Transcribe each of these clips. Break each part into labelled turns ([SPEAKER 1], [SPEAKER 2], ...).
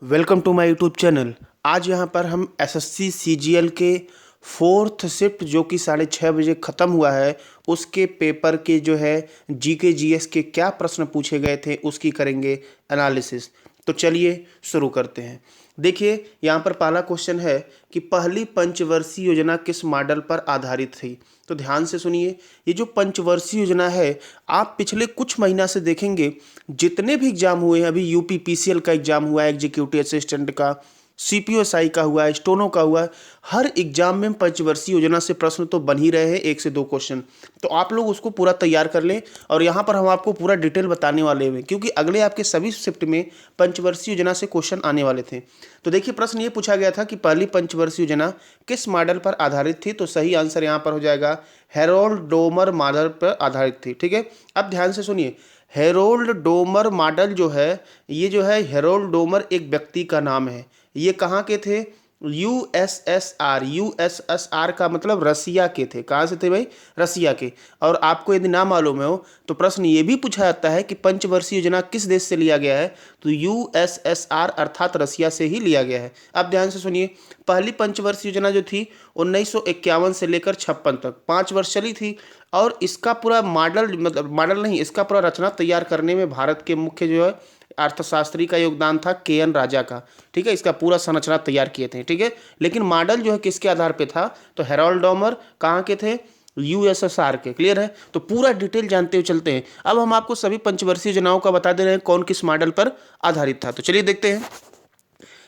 [SPEAKER 1] Welcome to my YouTube channel. आज यहाँ पर हम एसएससी सीजीएल के फोर्थ शिफ्ट जो कि 6:30 बजे ख़त्म हुआ है उसके पेपर के जो है जीके जीएस के क्या प्रश्न पूछे गए थे उसकी करेंगे एनालिसिस। तो चलिए शुरू करते हैं। देखिए यहाँ पर पहला क्वेश्चन है कि पहली पंचवर्षीय योजना किस मॉडल पर आधारित थी। तो ध्यान से सुनिए, ये जो पंचवर्षीय योजना है आप पिछले कुछ महीना से देखेंगे जितने भी एग्जाम हुए हैं, अभी यूपी पीसीएल का एग्जाम हुआ है, एग्जीक्यूटिव असिस्टेंट का, सीपीओएसआई का हुआ है, स्टोनो का हुआ है, हर एग्जाम में पंचवर्षीय योजना से प्रश्न तो बन ही रहे हैं, 1 से 2 क्वेश्चन। तो आप लोग उसको पूरा तैयार कर लें और यहाँ पर हम आपको पूरा डिटेल बताने वाले हैं क्योंकि अगले आपके सभी शिफ्ट में पंचवर्षीय योजना से क्वेश्चन आने वाले थे। तो देखिए प्रश्न ये पूछा गया था कि पहली पंचवर्षीय योजना किस मॉडल पर आधारित थी। तो सही आंसर यहाँ पर हो जाएगा हेरोल्ड डोमर मॉडल पर आधारित थी। ठीक है, अब ध्यान से सुनिए, हेरोल्ड डोमर मॉडल जो है, ये जो है हेरोल्ड डोमर एक व्यक्ति का नाम है। ये कहाँ के थे? यूएसएसआर। यूएसएसआर का मतलब रसिया के थे। कहाँ से थे भाई? रसिया के। और आपको यदि ना मालूम हो तो प्रश्न ये भी पूछा जाता है कि पंचवर्षीय योजना किस देश से लिया गया है। तो यूएसएसआर अर्थात रसिया से ही लिया गया है। अब ध्यान से सुनिए, पहली पंचवर्षीय योजना जो थी 1951 से लेकर 56 तक 5 वर्ष चली थी और इसका पूरा मॉडल, मतलब मॉडल नहीं, इसका पूरा रचना तैयार करने में भारत के मुख्य जो है अर्थशास्त्री का योगदान था, के.एन. राजा का। ठीक है, इसका पूरा संरचना तैयार किए थे। ठीक है, लेकिन मॉडल जो है किसके आधार पे था? तो हेरोल्ड डोमर कहाँ के थे? यूएसएसआर के। क्लियर है? तो पूरा डिटेल जानते हुए चलते हैं। अब हम आपको सभी पंचवर्षीय योजनाओं का बता दे रहे हैं कौन किस मॉडल पर आधारित था। तो चलिए देखते हैं।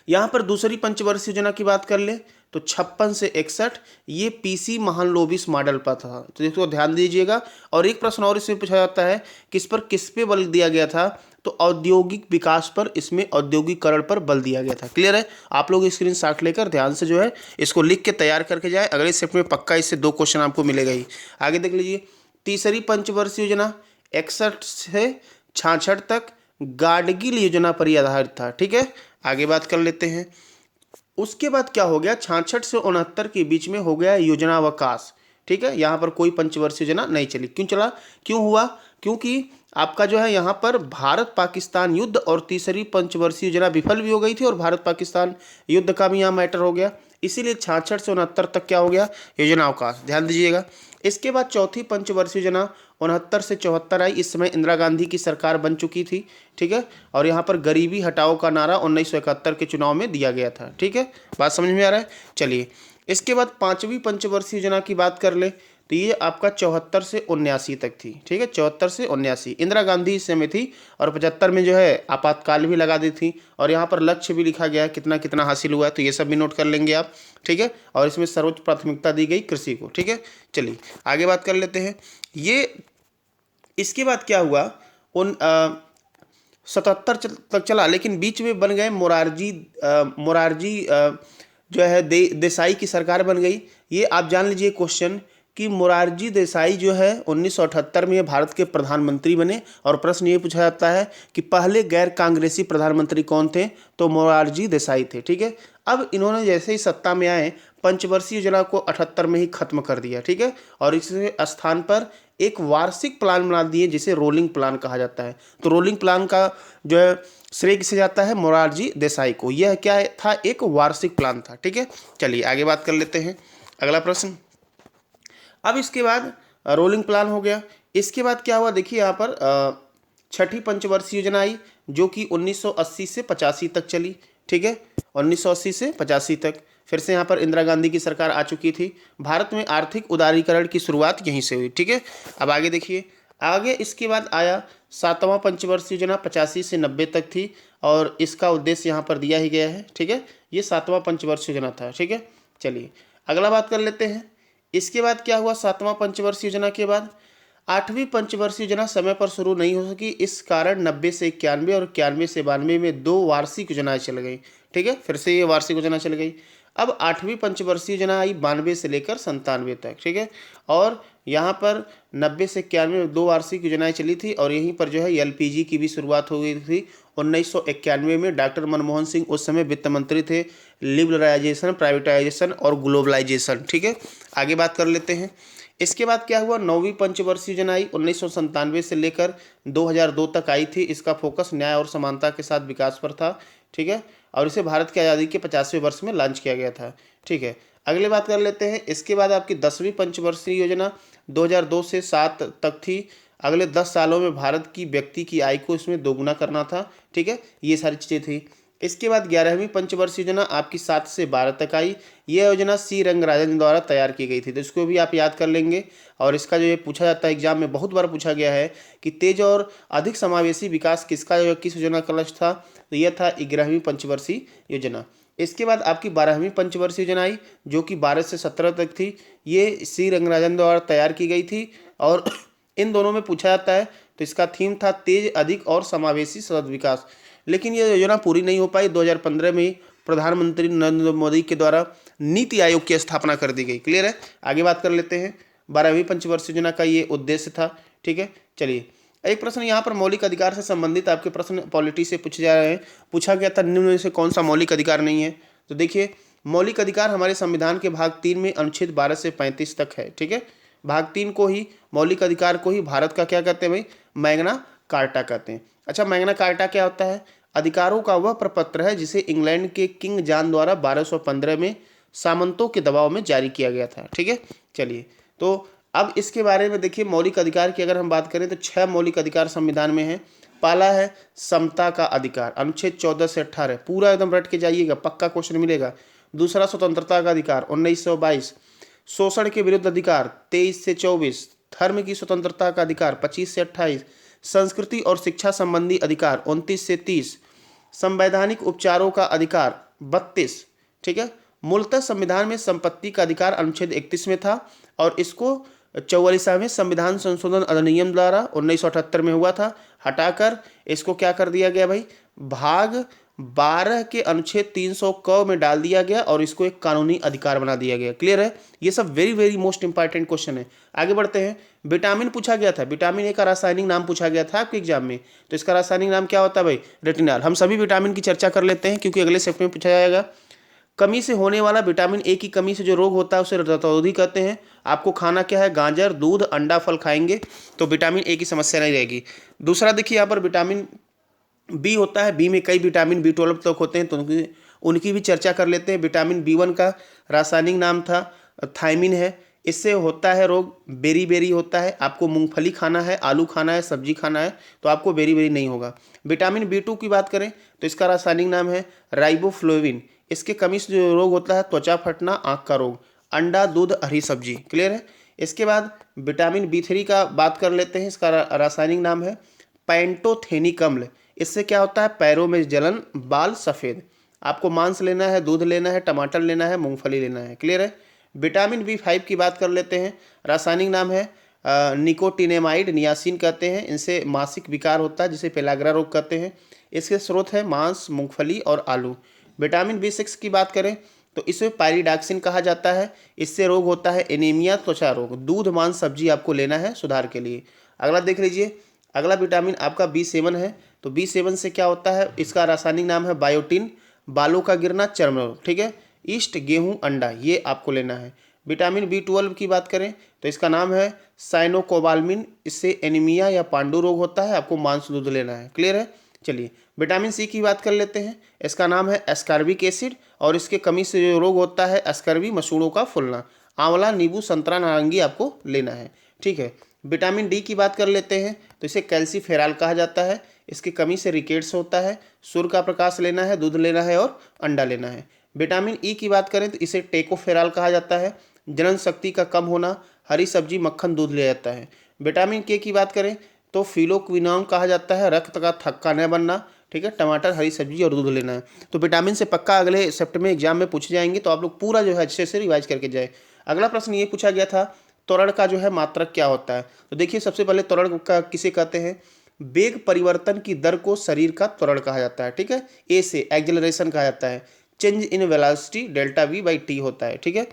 [SPEAKER 1] यहाँ पर दूसरी पंचवर्षीय योजना की बात कर ले तो 56 से 61 ये पीसी महालनोबिस मॉडल पर था। तो इसको ध्यान दीजिएगा। और एक प्रश्न और इसमें पूछा जाता है किस पे बल दिया गया था? तो औद्योगिक विकास पर, इसमें औद्योगिकरण पर बल दिया गया था। क्लियर है? आप लोग स्क्रीनशॉट लेकर ध्यान से जो है इसको लिख के तैयार करके जाए, अगले शिफ्ट में पक्का इससे 2 क्वेश्चन आपको मिलेगा ही। आगे देख लीजिए, तीसरी पंचवर्षीय योजना 61 से 66 तक गाडगिल योजना पर ही आधारित था। ठीक है, आगे बात कर लेते हैं। उसके बाद क्या हो गया? 66 से 69 के बीच में हो गया योजनावकाश। ठीक है, यहाँ पर कोई पंचवर्षीय योजना नहीं चली। क्यों चला? क्यों हुआ? क्योंकि आपका जो है यहाँ पर भारत पाकिस्तान युद्ध और तीसरी पंचवर्षीय योजना विफल भी हो गई थी और भारत पाकिस्तान युद्ध का भी यहाँ मैटर हो गया। इसीलिए 66 से 69 तक क्या हो गया? योजनावकाश। ध्यान दीजिएगा। इसके बाद चौथी पंचवर्षीय योजना 69 से 74 आई। इस समय इंदिरा गांधी की सरकार बन चुकी थी। ठीक है, और यहाँ पर गरीबी हटाओ का नारा 1971 के चुनाव में दिया गया था। ठीक है, बात समझ में आ रहा है? चलिए, इसके बाद पांचवी पंचवर्षीय योजना की बात कर ले तो ये आपका 74 से 79 तक थी। ठीक है, 74 से 79 इंदिरा गांधी इस समय थी और 75 में जो है आपातकाल भी लगा दी थी और यहाँ पर लक्ष्य भी लिखा गया कितना कितना हासिल हुआ है। तो ये सब भी नोट कर लेंगे आप। ठीक है, और इसमें सर्वोच्च प्राथमिकता दी गई कृषि को। ठीक है, चलिए आगे बात कर लेते हैं। ये इसके बाद क्या हुआ? 77 तक चला, लेकिन बीच में बन गए मोरारजी जो है देसाई की सरकार बन गई। ये आप जान लीजिए क्वेश्चन कि मोरारजी देसाई जो है 1978 में भारत के प्रधानमंत्री बने और प्रश्न ये पूछा जाता है कि पहले गैर कांग्रेसी प्रधानमंत्री कौन थे? तो मोरारजी देसाई थे। ठीक है, अब इन्होंने जैसे ही सत्ता में आए पंचवर्षीय योजना को 78 में ही खत्म कर दिया। ठीक है, और इसके स्थान पर एक वार्षिक प्लान बना दिए जिसे रोलिंग प्लान कहा जाता है। तो रोलिंग प्लान का जो है श्रेय किसे जाता है? मोरारजी देसाई को। यह क्या था? एक वार्षिक प्लान था। ठीक है, चलिए आगे बात कर लेते हैं। अगला प्रश्न। अब इसके बाद रोलिंग प्लान हो गया। इसके बाद क्या हुआ? देखिए यहाँ पर छठी पंचवर्षीय योजना आई जो कि 1980 से 85 तक चली। ठीक है, 1980 से 85 तक। फिर से यहाँ पर इंदिरा गांधी की सरकार आ चुकी थी। भारत में आर्थिक उदारीकरण की शुरुआत यहीं से हुई। ठीक है, अब आगे देखिए। आगे इसके बाद आया 7वां पंचवर्षीय योजना 85 से 90 तक थी और इसका उद्देश्य यहाँ पर दिया ही गया है। ठीक है, ये 7वां पंचवर्षीय योजना था। ठीक है, चलिए अगला बात कर लेते हैं। इसके बाद क्या हुआ? 7वां पंचवर्षीय योजना के बाद 8वीं पंचवर्षीय योजना समय पर शुरू नहीं हो सकी। इस कारण 90 से 91 और 91 से 92 में 2 वार्षिक योजनाएं चल गई। ठीक है, फिर से ये वार्षिक योजना चल गई। अब 8वीं पंचवर्षीय योजना आई 92 से लेकर 97 तक। ठीक है, और यहाँ पर 90 से 91 में 2 वार्षिक योजनाएं चली थी और यहीं पर जो है एलपीजी की भी शुरुआत हो गई थी 1991 में। डॉक्टर मनमोहन सिंह उस समय वित्त मंत्री थे। लिबरलाइजेशन, प्राइवेटाइजेशन और ग्लोबलाइजेशन। ठीक है, आगे बात कर लेते हैं। इसके बाद क्या हुआ? 9वीं पंचवर्षीय योजना आई 1997 से लेकर 2002 तक आई थी। इसका फोकस न्याय और समानता के साथ विकास पर था। ठीक है, और इसे भारत की आज़ादी के 50वें वर्ष में लॉन्च किया गया था। ठीक है, अगले बात कर लेते हैं। इसके बाद आपकी 10वीं पंचवर्षीय योजना 2002 से 7 तक थी। अगले 10 सालों में भारत की व्यक्ति की आय को इसमें दोगुना करना था। ठीक है, ये सारी चीज़ें थी। इसके बाद 11वीं पंचवर्षीय योजना आपकी 7 से 12 तक आई। यह योजना सी रंगराजन द्वारा तैयार की गई थी, तो इसको भी आप याद कर लेंगे। और इसका जो ये पूछा जाता है एग्जाम में, बहुत बार पूछा गया है कि तेज और अधिक समावेशी विकास किसका किस योजना का लक्ष्य था, तो यह था 11वीं पंचवर्षीय योजना। इसके बाद आपकी 12वीं पंचवर्षीय योजना आई, जो कि 12 से 17 तक थी। ये सी रंगराजन द्वारा तैयार की गई थी और इन दोनों में पूछा जाता है, तो इसका थीम था तेज, अधिक और समावेशी सतत विकास। लेकिन यह योजना पूरी नहीं हो पाई। 2015 में ही प्रधानमंत्री नरेंद्र मोदी के द्वारा नीति आयोग की स्थापना कर दी गई। क्लियर है, आगे बात कर लेते हैं। 12वीं पंचवर्षीय योजना का ये उद्देश्य था। ठीक है, चलिए एक प्रश्न यहाँ पर मौलिक अधिकार से संबंधित आपके प्रश्न पॉलिटी से पूछे जा रहे हैं। पूछा गया था निम्न में से कौन सा मौलिक अधिकार नहीं है, तो देखिए मौलिक अधिकार हमारे संविधान के भाग 3 में अनुच्छेद 12 से 35 तक है। ठीक है, भाग 3 को ही, मौलिक अधिकार को ही भारत का क्या कहते हैं भाई, मैग्ना कार्टा कहते हैं। अच्छा, मैग्ना कार्टा क्या होता है? अधिकारों का वह प्रपत्र है जिसे इंग्लैंड के किंग जॉन द्वारा 1215 में सामंतों के दबाव में जारी किया गया था। ठीक है, चलिए तो अब इसके बारे में देखिए, मौलिक अधिकार की अगर हम बात करें तो 6 मौलिक अधिकार संविधान में है। पहला है समता का अधिकार, अनुच्छेद 14 से 18, पूरा एकदम रट के जाइएगा, पक्का क्वेश्चन मिलेगा। दूसरा स्वतंत्रता का अधिकार 1922, शोषण के विरुद्ध अधिकार 23 से 24, धर्म की स्वतंत्रता का अधिकार 25 से 28, संस्कृति और शिक्षा संबंधी अधिकार 29 से 30, संवैधानिक उपचारों का अधिकार 32। ठीक है, मूलतः संविधान में संपत्ति का अधिकार अनुच्छेद 31 में था और इसको 44वें संविधान संशोधन अधिनियम द्वारा 1978 में हुआ था, हटाकर इसको क्या कर दिया गया भाई, भाग 12 के अनुच्छेद 300 क में डाल दिया गया और इसको एक कानूनी अधिकार बना दिया गया। क्लियर है, ये सब very very most important question है। आगे बढ़ते हैं। विटामिन पूछा गया था, विटामिन ए का रासायनिक नाम पूछा गया था आपके एग्जाम में, तो इसका रासायनिक नाम क्या होता है भाई, रेटिनॉल। हम सभी विटामिन की चर्चा कर लेते हैं क्योंकि अगले सेट में पूछा जाएगा। कमी से होने वाला, विटामिन ए की कमी से जो रोग होता है उसे रतौंधी कहते हैं। आपको खाना क्या है, गाजर, दूध, अंडा, फल खाएंगे तो विटामिन ए की समस्या नहीं रहेगी। दूसरा देखिए यहाँ पर विटामिन बी होता है, बी में कई विटामिन B12 तक होते हैं, तो उनकी भी चर्चा कर लेते हैं। विटामिन B1 का रासायनिक नाम था थायमिन है। इससे होता है रोग बेरी बेरी होता है। आपको मूंगफली खाना है, आलू खाना है, सब्जी खाना है तो आपको बेरी बेरी नहीं होगा। विटामिन B2 की बात करें तो इसका रासायनिक नाम है राइबोफ्लोविन। इसके कमी से जो रोग होता है त्वचा फटना, आँख का रोग। अंडा, दूध, हरी सब्जी। क्लियर है। इसके बाद विटामिन B3 का बात कर लेते हैं। इसका रासायनिक नाम है पैंटोथेनिक अम्ल। इससे क्या होता है, पैरों में जलन, बाल सफ़ेद। आपको मांस लेना है, दूध लेना है, टमाटर लेना है, मूंगफली लेना है। क्लियर है। विटामिन B5 की बात कर लेते हैं। रासायनिक नाम है निकोटिनेमाइड, नियासिन कहते हैं। इनसे मासिक विकार होता है जिसे पेलाग्रा रोग कहते हैं। इसके स्रोत है मांस, मूंगफली और आलू। विटामिन B6 की बात करें तो इसे पायरिडॉक्सिन कहा जाता है। इससे रोग होता है एनीमिया, त्वचा रोग। दूध, मांस, सब्जी आपको लेना है सुधार के लिए। अगला देख लीजिए, अगला विटामिन आपका B7 है। तो B7 से क्या होता है, इसका रासायनिक नाम है बायोटिन, बालों का गिरना, चर्म रोग। ठीक है। ईस्ट, गेहूं, अंडा, ये आपको लेना है। विटामिन B12 की बात करें तो इसका नाम है साइनोकोबाल्मिन। इससे एनीमिया या पांडु रोग होता है, आपको मांस, दूध लेना है। क्लियर है। चलिए विटामिन C की बात कर लेते हैं। इसका नाम है एस्कॉर्बिक एसिड और इसके कमी से जो रोग होता है एस्कर्वी, मसूड़ों का फूलना। आंवला, नींबू, संतरा, नारंगी आपको लेना है। ठीक है। विटामिन D की बात कर लेते हैं तो इसे कैल्सीफेरॉल कहा जाता है। इसकी कमी से रिकेट्स होता है। सूर्य का प्रकाश लेना है, दूध लेना है और अंडा लेना है। विटामिन E की बात करें तो इसे टेकोफेरॉल कहा जाता है। जनन शक्ति का कम होना, हरी सब्जी, मक्खन, दूध लिया जाता है। विटामिन K की बात करें तो फिलोक्विनोन कहा जाता है, रक्त का थक्का न बनना। ठीक है। टमाटर, हरी सब्जी और दूध लेना है। तो विटामिन से पक्का अगले सेप्ट में एग्जाम में पूछे जाएंगे, तो आप लोग पूरा जो है अच्छे से रिवाइज करके जाए। अगला प्रश्न ये पूछा गया था, त्वरण का जो है मात्रक क्या होता है। तो देखिए सबसे पहले त्वरण का किसे कहते हैं, वेग परिवर्तन की दर को शरीर का त्वरण कहा जाता है। ठीक है। ए से एक्सेलरेशन कहा जाता है। Change in velocity delta V/t होता है। ठीक है।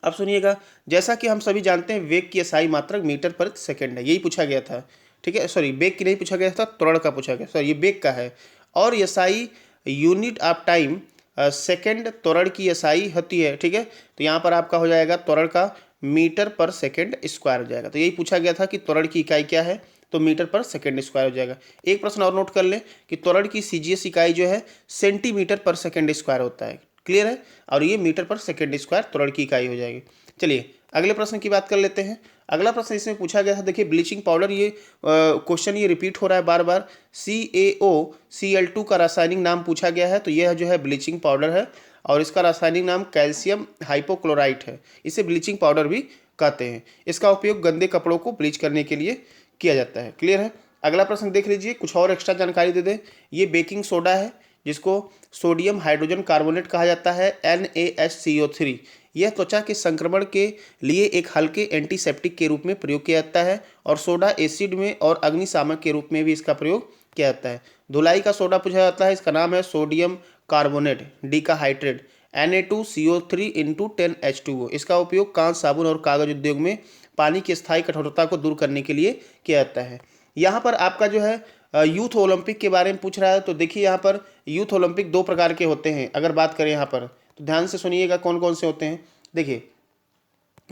[SPEAKER 1] अब सुनिएगा, जैसा कि हम सभी जानते हैं वेग की SI मात्रक मीटर प्रति सेकंड है, यही पूछा गया था। ठीक है, सॉरी वेग की नहीं पूछा गया था, त्वरण का पूछा गया, सॉरी ये वेग का है। और SI unit of time second त्वरण की SI होती है। ठीक है। तो यहाँ पर आपका हो जाएगा त्वरण का मीटर पर सेकंड स्क्वायर हो जाएगा। तो यही पूछा गया था कि त्वरण की इकाई क्या है। तो मीटर पर सेकेंड स्क्वायर हो जाएगा। एक प्रश्न और नोट कर लें कि त्वरण की सीजीएस इकाई जो है सेंटीमीटर पर सेकेंड स्क्वायर होता है। क्लियर है, और ये मीटर पर सेकेंड स्क्वायर त्वरण की इकाई हो जाएगी। चलिए अगले प्रश्न की बात कर लेते हैं। अगला प्रश्न इसमें पूछा गया था, देखिए ब्लीचिंग पाउडर, ये क्वेश्चन ये रिपीट हो रहा है बार बार। CaOCl2 का रासायनिक नाम पूछा गया है, तो यह जो है ब्लीचिंग पाउडर है और इसका रासायनिक नाम कैल्शियम हाइपोक्लोराइट है। इसे ब्लीचिंग पाउडर भी कहते हैं। इसका उपयोग गंदे कपड़ों को ब्लीच करने के लिए किया जाता है। क्लियर है। अगला प्रश्न देख लीजिए, कुछ और एक्स्ट्रा जानकारी दे दें। ये बेकिंग सोडा है जिसको सोडियम हाइड्रोजन कार्बोनेट कहा जाता है, NaHCO3। यह त्वचा के संक्रमण के लिए एक हल्के एंटीसेप्टिक के रूप में प्रयोग किया जाता है और सोडा एसिड में और अग्निशामक के रूप में भी इसका प्रयोग किया जाता है। धुलाई का सोडा पूछा जाता है, इसका नाम है sodium carbonate decahydrate Na2CO3 × 10H2O। इसका उपयोग कांच, साबुन और कागज उद्योग में पानी की स्थायी कठोरता को दूर करने के लिए किया जाता है। यहाँ पर आपका जो है यूथ ओलंपिक के बारे में पूछ रहा है, तो देखिए यहाँ पर यूथ ओलंपिक 2 प्रकार के होते हैं। अगर बात करें यहाँ पर तो ध्यान से सुनिएगा कौन कौन से होते हैं। देखिए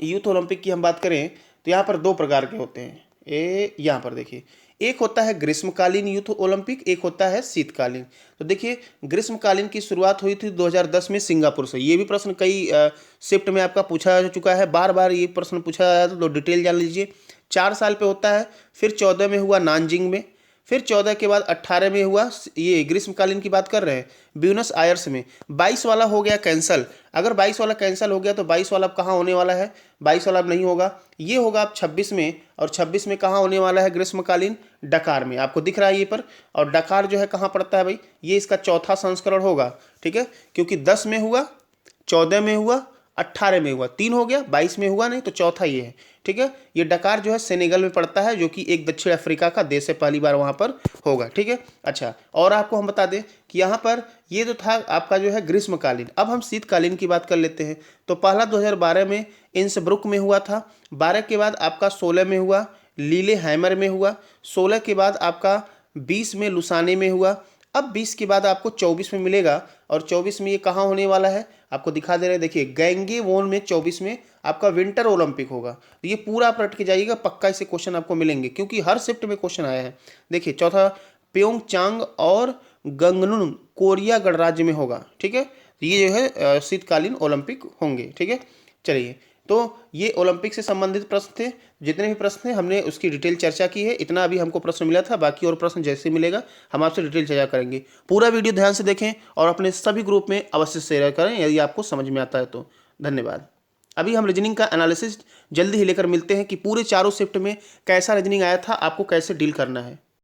[SPEAKER 1] यूथ ओलंपिक की हम बात करें तो यहाँ पर 2 प्रकार के होते हैं। यहाँ पर देखिए, एक होता है ग्रीष्मकालीन यूथ ओलंपिक, एक होता है शीतकालीन। तो देखिए ग्रीष्मकालीन की शुरुआत हुई थी 2010 में सिंगापुर से। ये भी प्रश्न कई शिफ्ट में आपका पूछा जा चुका है, बार बार ये प्रश्न पूछा जाता है, तो डिटेल जान लीजिए। 4 साल पे होता है, फिर 14 में हुआ नानजिंग में, फिर 14 के बाद 18 में हुआ, ये ग्रीष्मकालीन की बात कर रहे हैं, ब्यूनस आयर्स में। 22 वाला हो गया कैंसिल। अगर 22 वाला कैंसिल हो गया तो 22 वाला अब कहाँ होने वाला है, 22 वाला अब नहीं होगा, ये होगा अब 26 में। और 26 में कहाँ होने वाला है ग्रीष्मकालीन, डकार में। आपको दिख रहा है ये पर, और डकार जो है कहाँ पड़ता है भाई, ये इसका चौथा संस्करण होगा। ठीक है, क्योंकि 10 में हुआ, 14 में हुआ, 18 में हुआ, 3 हो गया, 22 में हुआ नहीं, तो चौथा ये है। ठीक है, ये डकार जो है सेनेगल में पड़ता है, जो कि एक दक्षिण अफ्रीका का देश है, पहली बार वहाँ पर होगा। ठीक है, अच्छा, और आपको हम बता दें कि यहाँ पर ये जो था आपका जो है ग्रीष्मकालीन। अब हम शीतकालीन की बात कर लेते हैं। तो पहला 2012 में इंसब्रुक में हुआ था, 12 के बाद आपका 16 में हुआ, लीले हैमर में हुआ, 16 के बाद आपका 20 में लुसाने में हुआ, अब 20 के बाद आपको 24 में मिलेगा। और 24 में ये कहाँ होने वाला है, आपको दिखा दे रहे हैं, देखिए गैंगेवोन में 24 में आपका विंटर ओलंपिक होगा। तो ये पूरा पलट के जाइएगा, पक्का इससे क्वेश्चन आपको मिलेंगे, क्योंकि हर शिफ्ट में क्वेश्चन आया है। देखिए चौथा प्योंगचांग और गंगनुन कोरिया गणराज्य में होगा। ठीक है, ये जो है शीतकालीन ओलंपिक होंगे। ठीक है, चलिए, तो ये ओलंपिक से संबंधित प्रश्न थे। जितने भी प्रश्न थे हमने उसकी डिटेल चर्चा की है। इतना अभी हमको प्रश्न मिला था, बाकी और प्रश्न जैसे मिलेगा हम आपसे डिटेल चर्चा करेंगे। पूरा वीडियो ध्यान से देखें और अपने सभी ग्रुप में अवश्य शेयर करें यदि आपको समझ में आता है तो। धन्यवाद। अभी हम रीजनिंग का एनालिसिस जल्दी ही लेकर मिलते हैं कि पूरे चारों शिफ्ट में कैसा रीजनिंग आया था, आपको कैसे डील करना है।